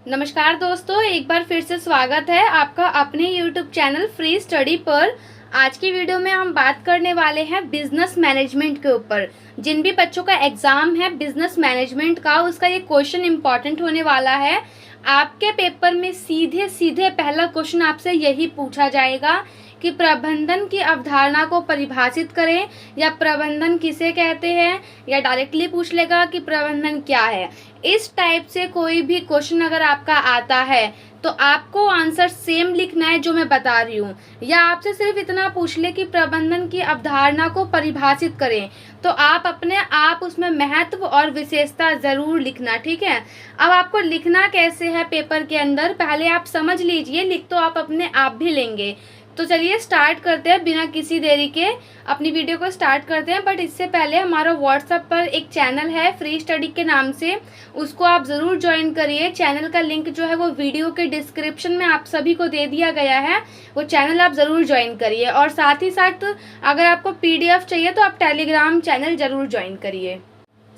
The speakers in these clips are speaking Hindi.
नमस्कार दोस्तों, एक बार फिर से स्वागत है आपका अपने YouTube चैनल फ्री स्टडी पर। आज की वीडियो में हम बात करने वाले हैं बिजनेस मैनेजमेंट के ऊपर। जिन भी बच्चों का एग्जाम है बिजनेस मैनेजमेंट का, उसका ये क्वेश्चन इम्पॉर्टेंट होने वाला है। आपके पेपर में सीधे सीधे पहला क्वेश्चन आपसे यही पूछा जाएगा कि प्रबंधन की अवधारणा को परिभाषित करें, या प्रबंधन किसे कहते हैं, या डायरेक्टली पूछ लेगा कि प्रबंधन क्या है। इस टाइप से कोई भी क्वेश्चन अगर आपका आता है तो आपको आंसर सेम लिखना है जो मैं बता रही हूँ, या आपसे सिर्फ इतना पूछ ले कि प्रबंधन की अवधारणा को परिभाषित करें, तो आप अपने आप उसमें महत्व और विशेषता जरूर लिखना। ठीक है, अब आपको लिखना कैसे है पेपर के अंदर, पहले आप समझ लीजिए। लिख तो आप अपने आप भी लेंगे। तो चलिए स्टार्ट करते हैं बिना किसी देरी के, अपनी वीडियो को स्टार्ट करते हैं। बट इससे पहले हमारा व्हाट्सएप पर एक चैनल है फ्री स्टडी के नाम से, उसको आप ज़रूर ज्वाइन करिए। चैनल का लिंक जो है वो वीडियो के डिस्क्रिप्शन में आप सभी को दे दिया गया है, वो चैनल आप ज़रूर ज्वाइन करिए। और साथ ही साथ अगर आपको PDF चाहिए तो आप टेलीग्राम चैनल ज़रूर ज्वाइन करिए।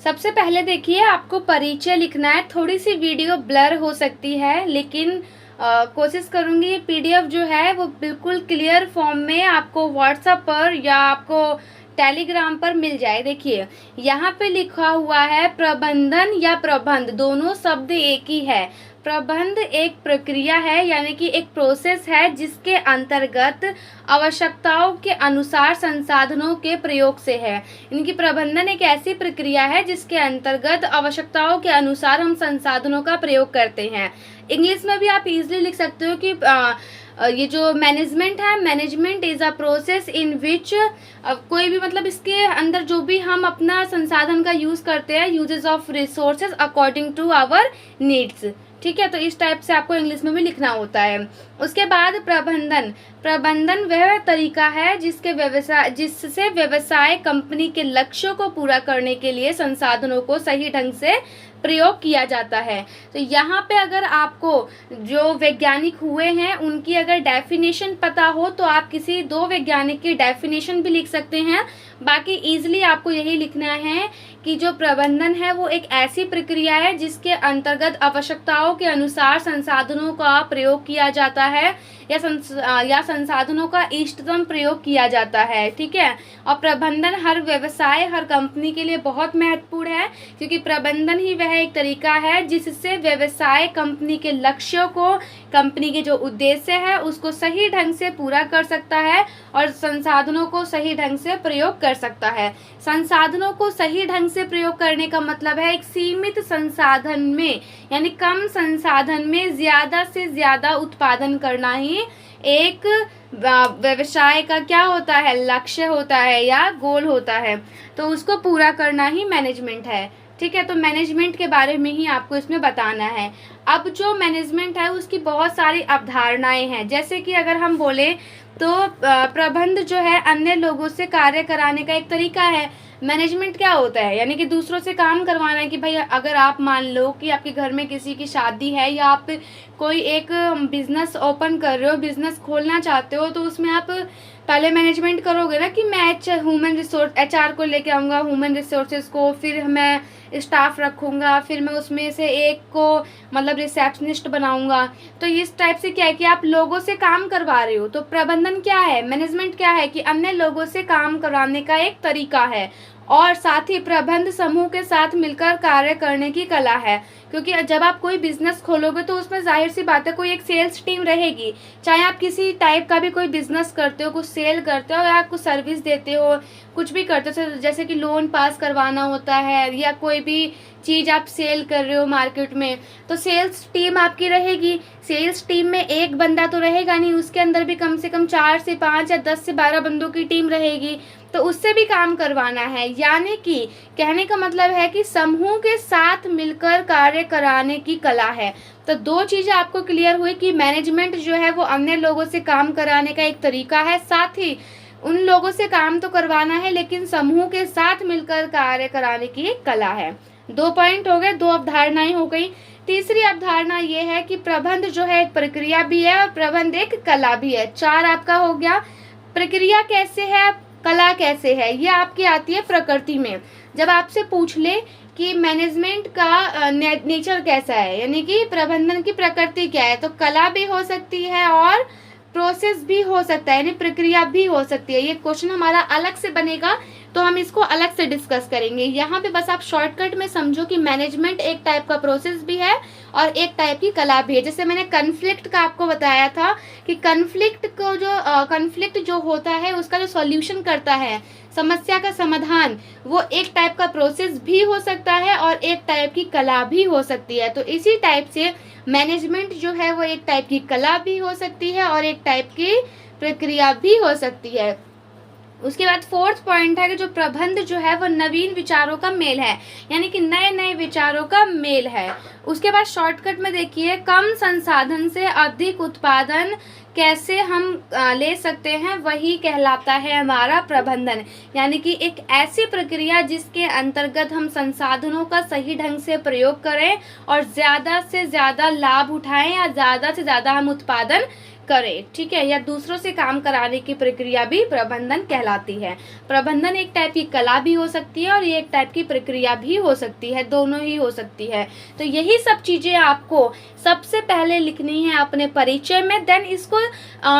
सबसे पहले देखिए, आपको परिचय लिखना है। थोड़ी सी वीडियो ब्लर हो सकती है, लेकिन कोशिश करूंगी ये PDF जो है वो बिल्कुल क्लियर फॉर्म में आपको व्हाट्सएप पर या आपको टेलीग्राम पर मिल जाए। देखिए यहाँ पे लिखा हुआ है प्रबंधन या प्रबंध, दोनों शब्द एक ही है। प्रबंध एक प्रक्रिया है, यानी कि एक प्रोसेस है जिसके अंतर्गत आवश्यकताओं के अनुसार संसाधनों के प्रयोग से है। इनकी प्रबंधन एक ऐसी प्रक्रिया है जिसके अंतर्गत आवश्यकताओं के अनुसार हम संसाधनों का प्रयोग करते हैं। इंग्लिश में भी आप इजीली लिख सकते हो कि ये जो मैनेजमेंट है, management is a process in which, कोई भी मतलब इसके अंदर जो भी हम अपना संसाधन का यूज करते हैं, uses of resources according to our needs. ठीक है, तो इस टाइप से आपको इंग्लिश में भी लिखना होता है। उसके बाद प्रबंधन, प्रबंधन वह तरीका है जिससे व्यवसाय कंपनी के लक्ष्यों को पूरा करने के लिए संसाधनों को सही ढंग से प्रयोग किया जाता है। तो यहाँ पे अगर आपको जो वैज्ञानिक हुए हैं उनकी अगर डेफिनेशन पता हो तो आप किसी दो वैज्ञानिक की डेफिनेशन भी लिख सकते हैं। बाकी इजीली आपको यही लिखना है कि जो प्रबंधन है वो एक ऐसी प्रक्रिया है जिसके अंतर्गत आवश्यकताओं के अनुसार संसाधनों का प्रयोग किया जाता है, या संसाधनों का इष्टतम प्रयोग किया जाता है। ठीक है, और प्रबंधन हर व्यवसाय, हर कंपनी के लिए बहुत महत्वपूर्ण है, क्योंकि प्रबंधन ही वह एक तरीका है जिससे व्यवसाय कंपनी के लक्ष्यों को, कंपनी के जो उद्देश्य है उसको सही ढंग से पूरा कर सकता है और संसाधनों को सही ढंग से प्रयोग कर सकता है। संसाधनों को सही ढंग से प्रयोग करने का मतलब है एक सीमित संसाधन में, यानी कम संसाधन में ज्यादा से ज्यादा उत्पादन करना ही एक व्यवसाय का क्या होता है, लक्ष्य होता है या गोल होता है। तो उसको पूरा करना ही मैनेजमेंट है। ठीक है, तो मैनेजमेंट के बारे में ही आपको इसमें बताना है। अब जो मैनेजमेंट है उसकी बहुत सारी अवधारणाएं हैं। जैसे कि अगर हम बोले तो प्रबंध जो है अन्य लोगों से कार्य कराने का एक तरीका है। मैनेजमेंट क्या होता है, यानी कि दूसरों से काम करवाना है। कि भाई अगर आप मान लो कि आपके घर में किसी की शादी है, या आप कोई एक बिजनेस ओपन कर रहे हो, बिजनेस खोलना चाहते हो, तो उसमें आप पहले मैनेजमेंट करोगे ना कि मैं HR को लेके आऊँगा, ह्यूमन रिसोर्सेज को, फिर मैं स्टाफ रखूँगा, फिर मैं उसमें से एक को मतलब रिसेप्शनिस्ट बनाऊँगा। तो इस टाइप से क्या है कि आप लोगों से काम करवा रहे हो। तो प्रबंधन क्या है, मैनेजमेंट क्या है कि अन्य लोगों से काम करवाने का एक तरीका है, और साथ ही प्रबंध समूह के साथ मिलकर कार्य करने की कला है। क्योंकि जब आप कोई बिजनेस खोलोगे तो उसमें जाहिर सी बात है कोई एक सेल्स टीम रहेगी। चाहे आप किसी टाइप का भी कोई बिजनेस करते हो, कुछ सेल करते हो या कुछ सर्विस देते हो, कुछ भी करते हो, जैसे कि लोन पास करवाना होता है या कोई भी चीज़ आप सेल कर रहे हो मार्केट में, तो सेल्स टीम आपकी रहेगी। सेल्स टीम में एक बंदा तो रहेगा नहीं, उसके अंदर भी कम से कम 4 से 5 या 10 से 12 बंदों की टीम रहेगी, तो उससे भी काम करवाना है। यानी कि कहने का मतलब है कि समूह के साथ मिलकर कार्य कराने की कला है। तो दो चीज़ें आपको क्लियर हुई कि मैनेजमेंट जो है वो अन्य लोगों से काम कराने का एक तरीका है, साथ ही उन लोगों से काम तो करवाना है लेकिन समूह के साथ मिलकर कार्य कराने की एक कला है। 2 पॉइंट हो गए, 2 अवधारणाएं हो गई। तीसरी अवधारणा ये है कि प्रबंध जो है एक प्रक्रिया भी है और प्रबंध एक कला भी है। 4 आपका हो गया। प्रक्रिया कैसे है, कला कैसे है, ये आपकी आती है प्रकृति में। जब आपसे पूछ ले कि मैनेजमेंट का नेचर कैसा है, यानी कि प्रबंधन की प्रकृति क्या है, तो कला भी हो सकती है और प्रोसेस भी हो सकता है, यानी प्रक्रिया भी हो सकती है। ये क्वेश्चन हमारा अलग से बनेगा, तो हम इसको अलग से डिस्कस करेंगे। यहाँ पे बस आप शॉर्टकट में समझो कि मैनेजमेंट एक टाइप का प्रोसेस भी है और एक टाइप की कला भी है। जैसे मैंने कन्फ्लिक्ट का आपको बताया था कि कन्फ्लिक्ट जो होता है उसका जो सॉल्यूशन करता है, समस्या का समाधान, वो एक टाइप का प्रोसेस भी हो सकता है और एक टाइप की कला भी हो सकती है। तो इसी टाइप से मैनेजमेंट जो है वो एक टाइप की कला भी हो सकती है और एक टाइप की प्रक्रिया भी हो सकती है। उसके बाद फोर्थ पॉइंट है कि जो प्रबंध जो है वो नवीन विचारों का मेल है, यानी कि नए नए विचारों का मेल है। उसके बाद शॉर्टकट में देखिए, कम संसाधन से अधिक उत्पादन कैसे हम ले सकते हैं, वही कहलाता है हमारा प्रबंधन। यानी कि एक ऐसी प्रक्रिया जिसके अंतर्गत हम संसाधनों का सही ढंग से प्रयोग करें और ज़्यादा से ज़्यादा लाभ उठाएं या ज़्यादा से ज़्यादा हम उत्पादन करें, ठीक है, या दूसरों से काम कराने की प्रक्रिया भी प्रबंधन कहलाती है। प्रबंधन एक टाइप की कला भी हो सकती है और ये एक टाइप की प्रक्रिया भी हो सकती है, दोनों ही हो सकती है। तो यही सब चीज़ें आपको सबसे पहले लिखनी है अपने परिचय में, देन इसको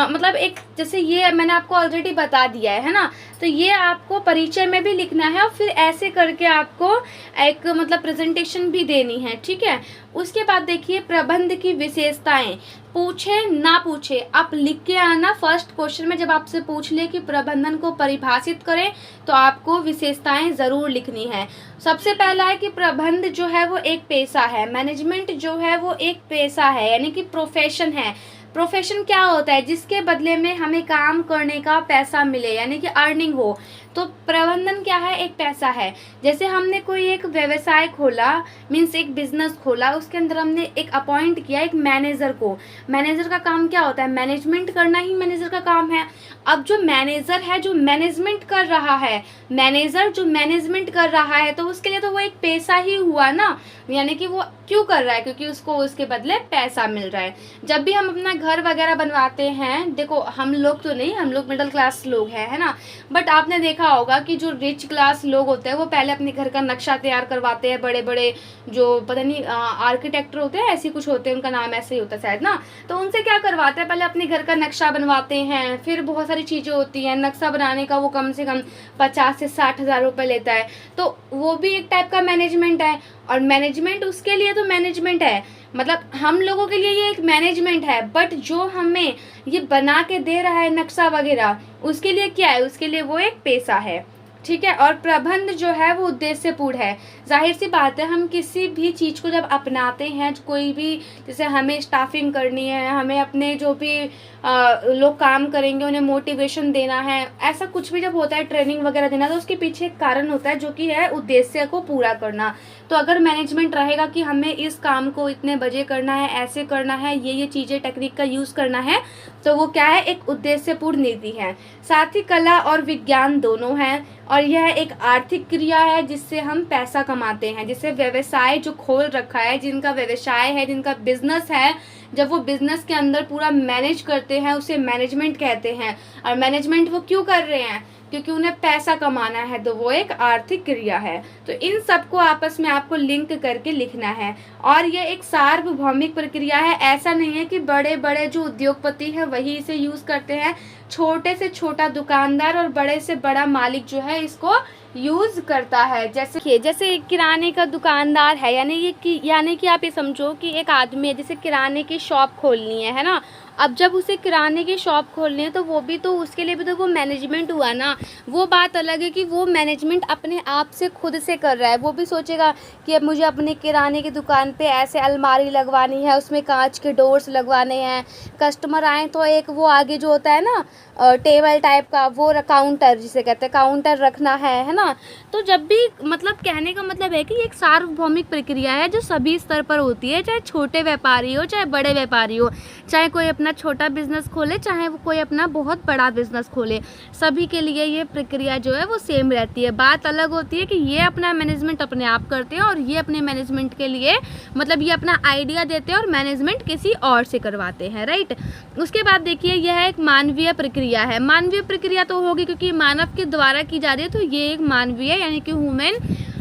मतलब एक, जैसे ये मैंने आपको ऑलरेडी बता दिया है ना, तो ये आपको परिचय में भी लिखना है और फिर ऐसे करके आपको एक मतलब प्रेजेंटेशन भी देनी है, ठीक है। उसके बाद देखिए, प्रबंध की विशेषताएं, पूछे ना पूछे आप लिख के आना। फर्स्ट क्वेश्चन में जब आपसे पूछ ले कि प्रबंधन को परिभाषित करें, तो आपको विशेषताएं ज़रूर लिखनी है। सबसे पहला है कि प्रबंध जो है वो एक पेशा है, मैनेजमेंट जो है वो एक पेशा है, यानी कि प्रोफेशन है। प्रोफेशन क्या होता है, जिसके बदले में हमें काम करने का पैसा मिले, यानी कि अर्निंग हो। तो प्रबंधन क्या है, एक पैसा है। जैसे हमने कोई एक व्यवसाय खोला, मीन्स एक बिजनेस खोला, उसके अंदर हमने एक अपॉइंट किया एक मैनेजर को। मैनेजर का काम क्या होता है, मैनेजमेंट करना ही मैनेजर का काम है। अब जो मैनेजर है जो मैनेजमेंट कर रहा है, मैनेजर जो मैनेजमेंट कर रहा है, तो उसके लिए तो वो एक पैसा ही हुआ ना, यानी कि वो क्यों कर रहा है, क्योंकि उसको उसके बदले पैसा मिल रहा है। जब भी हम अपना घर वगैरह बनवाते हैं, देखो हम लोग तो नहीं, हम लोग मिडिल क्लास लोग हैं, है ना, बट आपने देखा होगा कि जो रिच क्लास लोग होते हैं वो पहले अपने घर का नक्शा तैयार करवाते हैं। बड़े बड़े जो पता नहीं आर्किटेक्टर होते हैं, ऐसे कुछ होते हैं, उनका नाम ऐसे ही होता है शायद ना, तो उनसे क्या करवाते हैं, पहले अपने घर का नक्शा बनवाते हैं। फिर बहुत सारी चीज़ें होती हैं, नक्शा बनाने का वो कम से कम 50 से 60 हज़ार रुपये लेता है, तो वो भी एक टाइप का मैनेजमेंट है। और मैनेजमेंट उसके लिए तो मैनेजमेंट है, मतलब हम लोगों के लिए ये एक मैनेजमेंट है, बट जो हमें ये बना के दे रहा है नक्शा वगैरह, उसके लिए क्या है, उसके लिए वो एक पैसा है, ठीक है। और प्रबंध जो है वो उद्देश्यपूर्ण है। जाहिर सी बात है, हम किसी भी चीज़ को जब अपनाते हैं, कोई भी, जैसे हमें स्टाफिंग करनी है, हमें अपने जो भी लोग काम करेंगे उन्हें मोटिवेशन देना है, ऐसा कुछ भी जब होता है, ट्रेनिंग वगैरह देना, तो उसके पीछे एक कारण होता है जो कि है उद्देश्य को पूरा करना। तो अगर मैनेजमेंट रहेगा कि हमें इस काम को इतने बजे करना है, ऐसे करना है, ये चीज़ें टेक्निक का यूज़ करना है, तो वो क्या है, एक उद्देश्यपूर्ण नीति है। साथ ही कला और विज्ञान दोनों हैं, और यह एक आर्थिक क्रिया है जिससे हम पैसा कमाते हैं। जैसे व्यवसाय जो खोल रखा है, जिनका व्यवसाय है, जिनका बिजनेस है, जब वो बिजनेस के अंदर पूरा मैनेज करते हैं, उसे मैनेजमेंट कहते हैं। और मैनेजमेंट वो क्यों कर रहे हैं, क्योंकि उन्हें पैसा कमाना है, तो वो एक आर्थिक क्रिया है। तो इन सबको आपस में आपको लिंक करके लिखना है। और ये एक सार्वभौमिक प्रक्रिया है, ऐसा नहीं है कि बड़े बड़े जो उद्योगपति हैं वही इसे यूज़ करते हैं। छोटे से छोटा दुकानदार और बड़े से बड़ा मालिक जो है इसको यूज़ करता है। जैसे एक किराने का दुकानदार है, यानी कि आप ये समझो कि एक आदमी है, जैसे किराने की शॉप खोलनी है ना, अब जब उसे किराने की शॉप खोलनी है, तो वो भी तो, उसके लिए भी तो वो मैनेजमेंट हुआ ना। वो बात अलग है कि वो मैनेजमेंट अपने आप से खुद से कर रहा है। वो भी सोचेगा कि अब मुझे अपने किराने की दुकान पे ऐसे अलमारी लगवानी है, उसमें कांच के डोर्स लगवाने हैं, कस्टमर आए तो एक वो आगे जो होता है ना टेबल टाइप का, वो काउंटर जिसे कहते हैं, काउंटर रखना है ना, ना। तो जब भी मतलब कहने का मतलब है कि ये एक सार्वभौमिक प्रक्रिया है जो सभी स्तर पर होती है, चाहे छोटे व्यापारी हो चाहे बड़े व्यापारी हो, चाहे कोई अपना छोटा बिजनेस खोले चाहे वो कोई अपना बहुत बड़ा बिजनेस खोले, सभी के लिए ये प्रक्रिया जो है वो सेम रहती है। बात अलग होती है कि ये अपना मैनेजमेंट अपने आप करते हैं और ये अपने मैनेजमेंट के लिए मतलब ये अपना आइडिया देते हैं और मैनेजमेंट किसी और से करवाते हैं, राइट। उसके बाद देखिए यह एक मानवीय प्रक्रिया है। मानवीय प्रक्रिया तो होगी क्योंकि मानव के द्वारा की जा रही है, तो ये एक मानवीय यानी कि ह्यूमन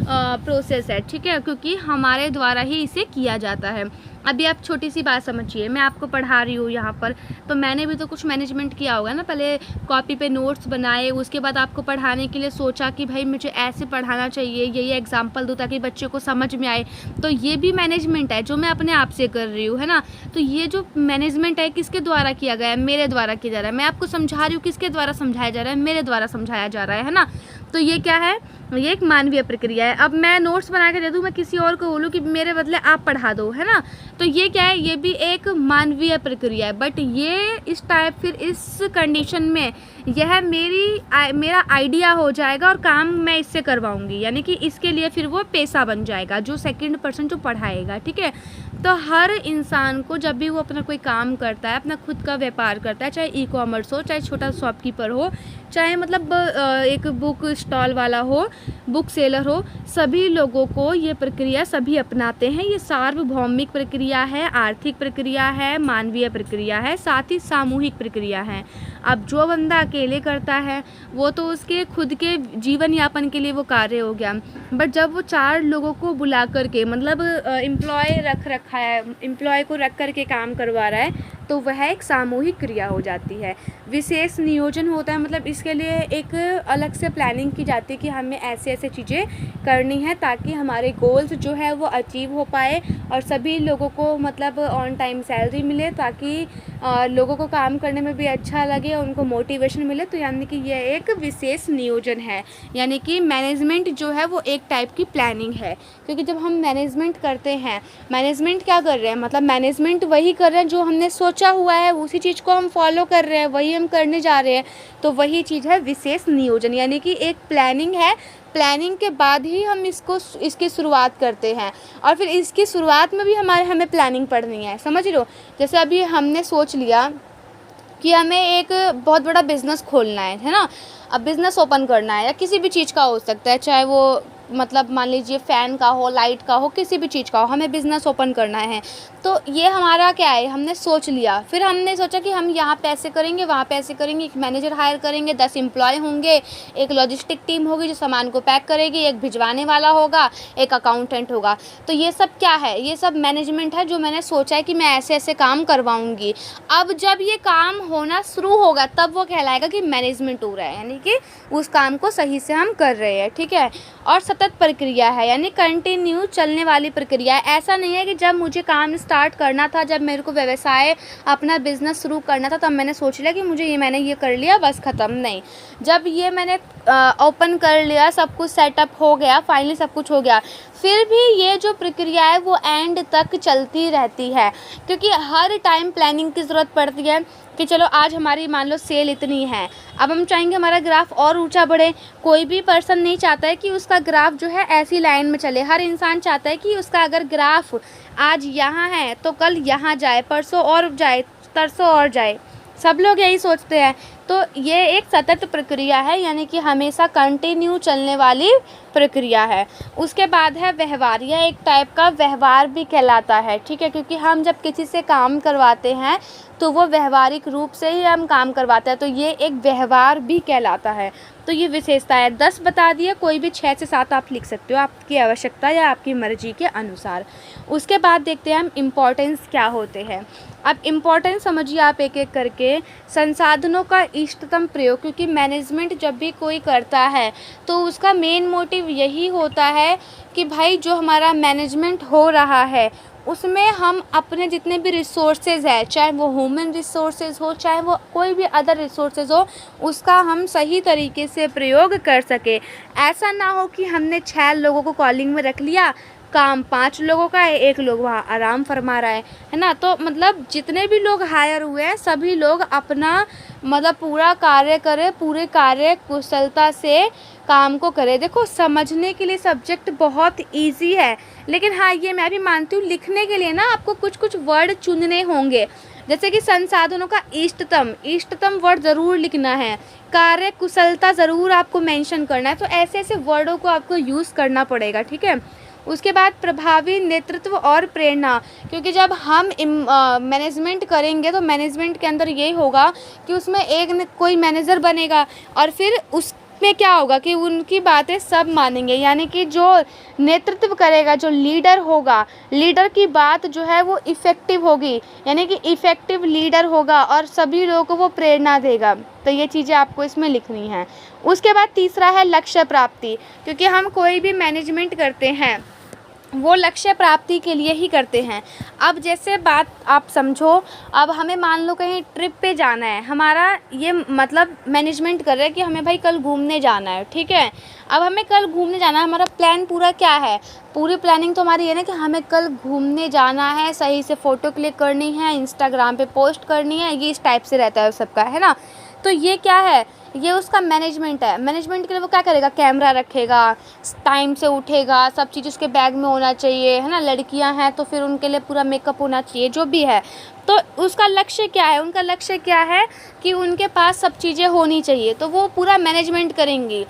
प्रोसेस है, ठीक है, क्योंकि हमारे द्वारा ही इसे किया जाता है। अभी आप छोटी सी बात समझिए, मैं आपको पढ़ा रही हूँ यहाँ पर, तो मैंने भी तो कुछ मैनेजमेंट किया होगा ना, पहले कॉपी पे नोट्स बनाए, उसके बाद आपको पढ़ाने के लिए सोचा कि भाई मुझे ऐसे पढ़ाना चाहिए, ये एग्जांपल दूँ ताकि बच्चे को समझ में आए, तो ये भी मैनेजमेंट है जो मैं अपने आप से कर रही हूँ, है ना। तो ये जो मैनेजमेंट है किसके द्वारा किया गया है, मेरे द्वारा किया जा रहा है। मैं आपको समझा रही हूँ, किसके द्वारा समझाया जा रहा है, मेरे द्वारा समझाया जा रहा है ना। तो ये क्या है, ये एक मानवीय प्रक्रिया है। अब मैं नोट्स बना के दे दूँ, मैं किसी और को बोलूँ कि मेरे बदले आप पढ़ा दो, है ना, तो ये क्या है, ये भी एक मानवीय प्रक्रिया है। बट ये इस टाइप फिर इस कंडीशन में यह मेरा आइडिया हो जाएगा और काम मैं इससे करवाऊंगी, यानी कि इसके लिए फिर वो पेशा बन जाएगा जो सेकंड पर्सन जो पढ़ाएगा, ठीक है। तो हर इंसान को जब भी वो अपना कोई काम करता है, अपना खुद का व्यापार करता है, चाहे ई कॉमर्स हो, चाहे छोटा शॉपकीपर हो, चाहे मतलब एक बुक स्टॉल वाला हो, बुक सेलर हो, सभी लोगों को ये प्रक्रिया सभी अपनाते हैं। ये सार्वभौमिक प्रक्रिया है, आर्थिक प्रक्रिया है, मानवीय प्रक्रिया है, साथ ही सामूहिक प्रक्रिया है। अब जो बंदा अकेले करता है वो तो उसके खुद के जीवन यापन के लिए वो कार्य हो गया, बट जब वो 4 लोगों को बुला करके मतलब एम्प्लॉय रखा है, एम्प्लॉय को रख करके काम करवा रहा है, तो वह एक सामूहिक क्रिया हो जाती है। विशेष नियोजन होता है, मतलब इसके लिए एक अलग से प्लानिंग की जाती है कि हमें ऐसे ऐसे चीज़ें करनी है ताकि हमारे गोल्स जो है वो अचीव हो पाए और सभी लोगों को मतलब ऑन टाइम सैलरी मिले, ताकि लोगों को काम करने में भी अच्छा लगे, उनको मोटिवेशन मिले। तो यानी कि यह एक विशेष नियोजन है, यानी कि मैनेजमेंट जो है वो एक टाइप की प्लानिंग है। क्योंकि जब हम मैनेजमेंट करते हैं, मैनेजमेंट क्या कर रहे हैं, मतलब मैनेजमेंट वही कर रहे हैं जो हमने सोचा हुआ है, उसी चीज़ को हम फॉलो कर रहे हैं, वही हम करने जा रहे हैं, तो वही चीज़ है विशेष नियोजन, यानी कि एक प्लानिंग है। प्लानिंग के बाद ही हम इसकी शुरुआत करते हैं और फिर इसकी शुरुआत में भी हमें प्लानिंग पढ़नी है, समझ लो। जैसे अभी हमने सोच लिया कि हमें एक बहुत बड़ा बिज़नेस खोलना है ना, अब बिज़नेस ओपन करना है या किसी भी चीज़ का हो सकता है, चाहे वो मतलब मान लीजिए फ़ैन का हो, लाइट का हो, किसी भी चीज़ का हो, हमें बिज़नेस ओपन करना है। तो ये हमारा क्या है, हमने सोच लिया, फिर हमने सोचा कि हम यहाँ पैसे करेंगे, वहाँ पैसे करेंगे, एक मैनेजर हायर करेंगे, 10 एम्प्लॉय होंगे, एक लॉजिस्टिक टीम होगी जो सामान को पैक करेगी, एक भिजवाने वाला होगा, एक अकाउंटेंट होगा। तो ये सब क्या है, ये सब मैनेजमेंट है जो मैंने सोचा है कि मैं ऐसे ऐसे काम करवाऊँगी। अब जब ये काम होना शुरू होगा तब वो कहलाएगा कि मैनेजमेंट हो रहा है, यानी कि उस काम को सही से हम कर रहे हैं, ठीक है। और सतत प्रक्रिया है, यानी कंटिन्यू चलने वाली प्रक्रिया है। ऐसा नहीं है कि जब मुझे काम स्टार्ट करना था, जब मेरे को व्यवसाय अपना बिजनेस शुरू करना था, तब मैंने सोच लिया कि मैंने ये कर लिया बस ख़त्म। नहीं, जब ये मैंने ओपन कर लिया, सब कुछ सेटअप हो गया, फाइनली सब कुछ हो गया, फिर भी ये जो प्रक्रिया है वो एंड तक चलती रहती है, क्योंकि हर टाइम प्लानिंग की ज़रूरत पड़ती है। कि चलो आज हमारी मान लो सेल इतनी है, अब हम चाहेंगे हमारा ग्राफ और ऊंचा बढ़े। कोई भी पर्सन नहीं चाहता है कि उसका ग्राफ जो है ऐसी लाइन में चले, हर इंसान चाहता है कि उसका अगर ग्राफ आज यहाँ है तो कल यहाँ जाए, परसों और जाए, तरसों और जाए, सब लोग यही सोचते हैं। तो ये एक सतत प्रक्रिया है, यानी कि हमेशा कंटिन्यू चलने वाली प्रक्रिया है। उसके बाद है व्यवहार, यह एक टाइप का व्यवहार भी कहलाता है, ठीक है, क्योंकि हम जब किसी से काम करवाते हैं तो वो व्यवहारिक रूप से ही हम काम करवाते हैं, तो ये एक व्यवहार भी कहलाता है। तो ये विशेषता है, 10 बता दिए, कोई भी 6 से 7 आप लिख सकते हो आपकी आवश्यकता या आपकी मर्जी के अनुसार। उसके बाद देखते हैं हम इम्पोर्टेंस क्या होते हैं। अब इम्पोर्टेंस समझिए आप एक एक करके। संसाधनों का इष्टतम प्रयोग, क्योंकि मैनेजमेंट जब भी कोई करता है तो उसका मेन मोटिव यही होता है कि भाई जो हमारा मैनेजमेंट हो रहा है उसमें हम अपने जितने भी रिसोर्सेज है, चाहे वो ह्यूमन रिसोर्सेज हो, चाहे वो कोई भी अदर रिसोर्सेज हो, उसका हम सही तरीके से प्रयोग कर सके। ऐसा ना हो कि हमने 6 लोगों को कॉलिंग में रख लिया, काम 5 लोगों का है, 1 लोग वहाँ आराम फरमा रहा है ना। तो मतलब जितने भी लोग हायर हुए हैं सभी लोग अपना मतलब पूरा कार्य करे, पूरे कार्य कुशलता से काम को करे। देखो समझने के लिए सब्जेक्ट बहुत इजी है, लेकिन हाँ ये मैं भी मानती हूँ लिखने के लिए ना आपको कुछ कुछ वर्ड चुनने होंगे। जैसे कि संसाधनों का इष्टतम वर्ड ज़रूर लिखना है, कार्य कुशलता ज़रूर आपको मेंशन करना है। तो ऐसे ऐसे वर्डों को आपको यूज़ करना पड़ेगा, ठीक है। उसके बाद प्रभावी नेतृत्व और प्रेरणा, क्योंकि जब हम मैनेजमेंट करेंगे तो मैनेजमेंट के अंदर यही होगा कि उसमें कोई मैनेजर बनेगा और फिर उसमें क्या होगा कि उनकी बातें सब मानेंगे, यानी कि जो नेतृत्व करेगा, जो लीडर होगा, लीडर की बात जो है वो इफ़ेक्टिव होगी, यानी कि इफ़ेक्टिव लीडर होगा और सभी लोगों को वो प्रेरणा देगा। तो ये चीज़ें आपको इसमें लिखनी है। उसके बाद तीसरा है लक्ष्य प्राप्ति, क्योंकि हम कोई भी मैनेजमेंट करते हैं वो लक्ष्य प्राप्ति के लिए ही करते हैं। अब जैसे बात आप समझो, अब हमें मान लो कहीं ट्रिप पे जाना है, हमारा ये मतलब मैनेजमेंट कर रहे हैं कि हमें भाई कल घूमने जाना है, ठीक है। अब हमें कल घूमने जाना है, हमारा प्लान पूरा क्या है, पूरी प्लानिंग तो हमारी ये ना कि हमें कल घूमने जाना है, सही से फ़ोटो क्लिक करनी है, इंस्टाग्राम पे पोस्ट करनी है, ये इस टाइप से रहता है सबका, है ना। तो ये क्या है, ये उसका मैनेजमेंट है। मैनेजमेंट के लिए वो क्या करेगा, कैमरा रखेगा, टाइम से उठेगा, सब चीज़ उसके बैग में होना चाहिए, है ना। लड़कियां हैं तो फिर उनके लिए पूरा मेकअप होना चाहिए, जो भी है। तो उसका लक्ष्य क्या है, उनका लक्ष्य क्या है कि उनके पास सब चीज़ें होनी चाहिए, तो वो पूरा मैनेजमेंट करेंगी,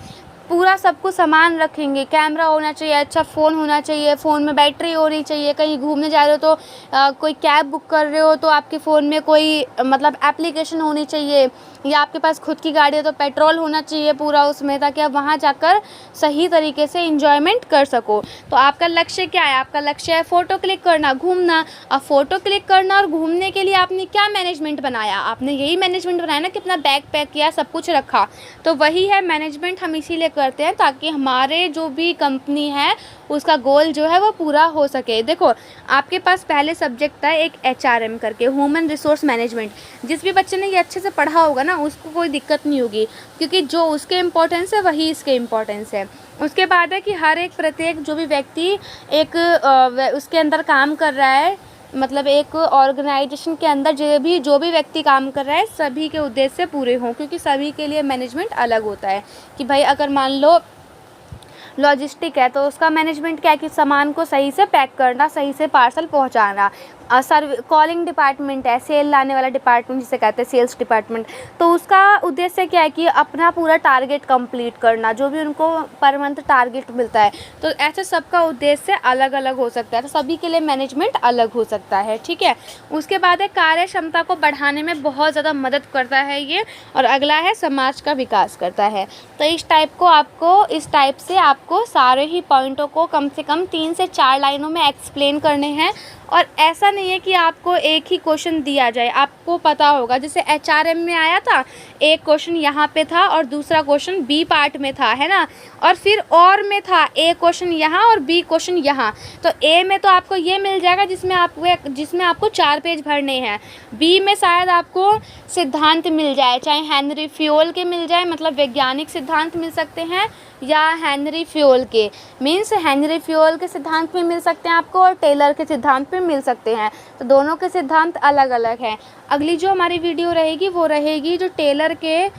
पूरा सब कुछ सामान रखेंगे, कैमरा होना चाहिए, अच्छा फ़ोन होना चाहिए, फ़ोन में बैटरी होनी चाहिए, कहीं घूमने जा रहे हो तो कोई कैब बुक कर रहे हो तो आपके फ़ोन में कोई मतलब एप्लीकेशन होनी चाहिए, या आपके पास खुद की गाड़ी है तो पेट्रोल होना चाहिए पूरा उसमें, ताकि आप वहाँ जाकर सही तरीके से एंजॉयमेंट कर सको। तो आपका लक्ष्य क्या है, आपका लक्ष्य है फ़ोटो क्लिक करना, घूमना। अब फ़ोटो क्लिक करना और घूमने के लिए आपने क्या मैनेजमेंट बनाया, आपने यही मैनेजमेंट बनाया ना कि अपना बैग पैक किया, सब कुछ रखा। तो वही है मैनेजमेंट, हम इसीलिए करते हैं ताकि हमारे जो भी कंपनी है उसका गोल जो है वो पूरा हो सके। देखो आपके पास पहले सब्जेक्ट था एक HRM करके, ह्यूमन रिसोर्स मैनेजमेंट। जिस भी बच्चे ने ये अच्छे से पढ़ा होगा ना उसको कोई दिक्कत नहीं होगी, क्योंकि जो उसके इम्पोर्टेंस है वही इसके इम्पोर्टेंस है। उसके बाद है कि हर एक प्रत्येक जो भी व्यक्ति एक उसके अंदर काम कर रहा है, मतलब एक ऑर्गेनाइजेशन के अंदर जो भी व्यक्ति काम कर रहा है, सभी के उद्देश्य पूरे हों, क्योंकि सभी के लिए मैनेजमेंट अलग होता है। कि भाई अगर मान लो लॉजिस्टिक है तो उसका मैनेजमेंट क्या है कि सामान को सही से पैक करना, सही से पार्सल पहुंचाना। कॉलिंग डिपार्टमेंट है, सेल लाने वाला डिपार्टमेंट जिसे कहते हैं सेल्स डिपार्टमेंट, तो उसका उद्देश्य क्या है कि अपना पूरा टारगेट कंप्लीट करना, जो भी उनको पर मंथ टारगेट मिलता है। तो ऐसे सबका उद्देश्य अलग अलग हो सकता है, तो सभी के लिए मैनेजमेंट अलग हो सकता है, ठीक है। उसके बाद है कार्य क्षमता को बढ़ाने में बहुत ज़्यादा मदद करता है ये, और अगला है समाज का विकास करता है। तो इस टाइप से आपको सारे ही पॉइंटों को कम से कम 3 से 4 लाइनों में एक्सप्लेन करने हैं। और ऐसा नहीं है कि आपको एक ही क्वेश्चन दिया जाए, आपको पता होगा जैसे HRM में आया था, एक क्वेश्चन यहाँ पे था और दूसरा क्वेश्चन B पार्ट में था, है ना। और फिर और में था A क्वेश्चन यहाँ और B क्वेश्चन यहाँ। तो A में तो आपको ये मिल जाएगा जिसमें आपको 4 पेज भरने हैं। B में शायद आपको सिद्धांत मिल जाए, चाहे हेनरी फ्यूल के मिल जाए, मतलब वैज्ञानिक सिद्धांत मिल सकते हैं, या हेनरी फ्यूल के हेनरी फ्यूल के सिद्धांत में मिल सकते हैं आपको, और टेलर के सिद्धांत में मिल सकते हैं। तो दोनों के सिद्धांत अलग अलग हैं। अगली जो हमारी वीडियो रहेगी वो रहेगी जो टेलर के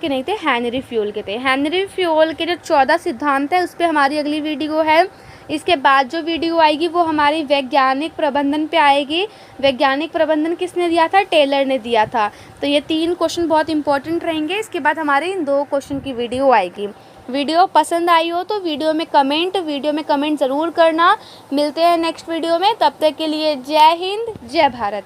नहीं थे, हेनरी फ्यूल के थे। हेनरी फ्यूल के जो 14 सिद्धांत है उस पर हमारी अगली वीडियो है। इसके बाद जो वीडियो आएगी वो हमारी वैज्ञानिक प्रबंधन पे आएगी। वैज्ञानिक प्रबंधन किसने दिया था, टेलर ने दिया था। तो ये 3 क्वेश्चन बहुत इंपॉर्टेंट रहेंगे। इसके बाद हमारे इन 2 क्वेश्चन की वीडियो आएगी। वीडियो पसंद आई हो तो वीडियो में कमेंट ज़रूर करना। मिलते हैं नेक्स्ट वीडियो में, तब तक के लिए जय हिंद, जय भारत।